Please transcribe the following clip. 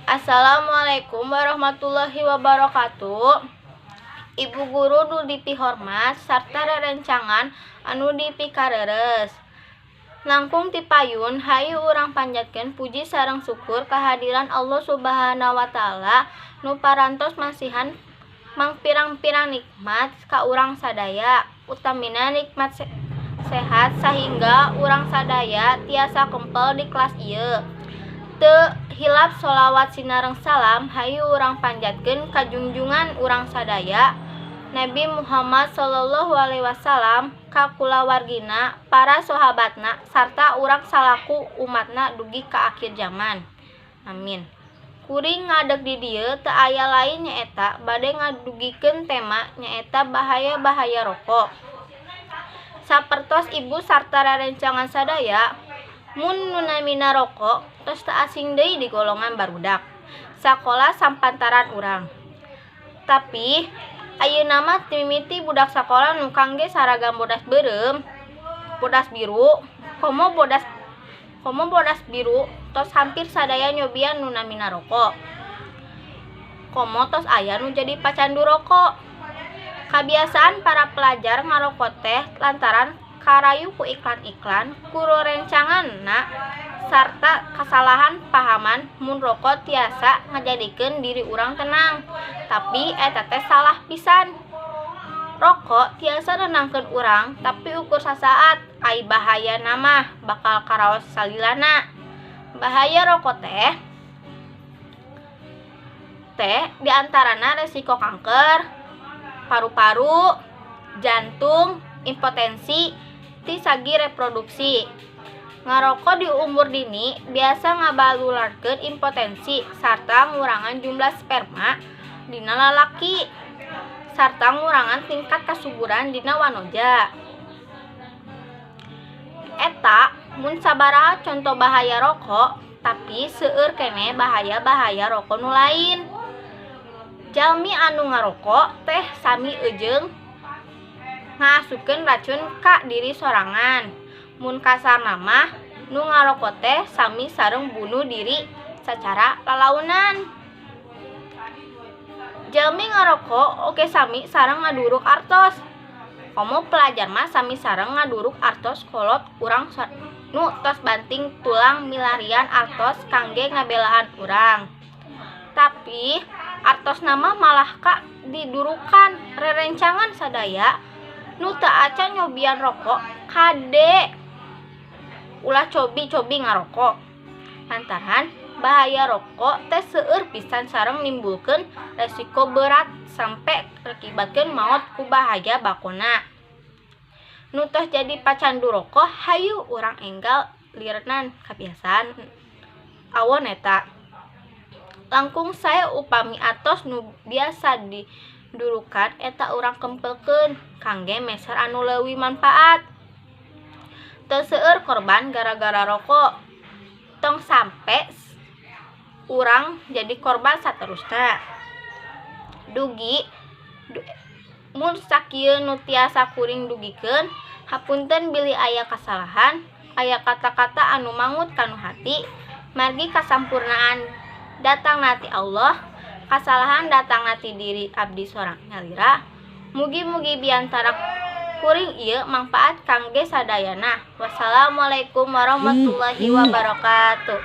Assalamualaikum warahmatullahi wabarakatuh. Ibu guru nu dipihormat sarta rerencangan anu dipikareres. Langkung ti payun hayu urang panjatkeun puji sareng syukur kehadiran Allah Subhanahu wa taala nu parantos masihan mangpirang-pirang nikmat ka urang sadaya, utamina nikmat sehat sahingga urang sadaya tiasa kempel di kelas ieu. Teu hilap sholawat sinareng salam hayu urang panjatkeun ka junjungan urang sadaya Nabi Muhammad sallallahu alaihi wasallam, ka kulawargina, para sahabatna, sarta urang salaku umatna dugi ka akhir zaman. Amin. Kuring ngadeg di dieu teu aya lain nyaeta bade ngadugikeun tema nyaeta bahaya-bahaya rokok. Sapertos ibu sarta rerencangan sadaya, mun nu namina rokok tos teu asing deui di golongan barudak sakola sampantaran urang. Tapi ayeuna mah mimiti budak sakola nu kangge saragam bodas beureum, bodas biru, komo bodas biru tos hampir sadaya nyobian nu namina rokok. Komo tos aya nu jadi pacandu rokok. Kabiasaan para pelajar ngarokok teh lantaran karayu ku iklan-iklan, ku rerencanganna sarta kasalahan pahaman mun rokok tiasa ngajadikeun diri urang tenang. Tapi eta teh salah pisan. Rokok tiasa nenangkeun urang, tapi ukur sasaat. Ai bahayana mah bakal karaos salilana. Bahaya rokok teh diantarana resiko kanker, paru-paru, jantung, impotensi, ti sagi reproduksi. Ngarokok di umur dini biasa ngabalularkeun impotensi sarta ngurangan jumlah sperma dina lalaki sarta ngurangan tingkat kasuburan dina wanoja. Eta mun sabaraha contoh bahaya rokok, tapi seueur keneh bahaya-bahaya rokok nu lain. Jalmi anu ngarokok teh sami eujeung ngaasukeun racun ka diri sorangan. Mun kasarna mah nu ngarokok teh sami sareng bunuh diri sacara lalaunan. Jalmi ngarokok oge sami sareng ngaduruk artos. Komo pelajar mah sami sareng ngaduruk artos kolot urang nu tos banting tulang milarian artos kangge ngabelaan urang. Tapi artos nama malah ka didurukan rerencangan sadaya nu teu acan nyobian rokok kade ulah cobi-cobi ngarokok. Lantaran bahaya rokok teh seueur pisan sareng nimbulkeun resiko berat sampe akibatkeun maot ku bahaya bakona. Nu tos jadi pacandu rokok hayu urang enggal lirenan kabiasaan awon eta. Langkung sae upami atos nu biasa didurukan eta urang kempelkeun kangge meser anu leuwih manfaat. Teu seueur korban gara-gara rokok. Tong sampe urang jadi korban saterusna. Dugi mun sakieu nu tiasa kuring dugikeun, hapunten bilih aya kasalahan, aya kata-kata anu mangut kanu hati, margi kasampurnaan datang nati Allah, kasalahan datang nati diri abdi sorang nyalira. Mugi-mugi biantara kuring ieu manfaat kangge sadayana. Wassalamualaikum warahmatullahi wabarakatuh.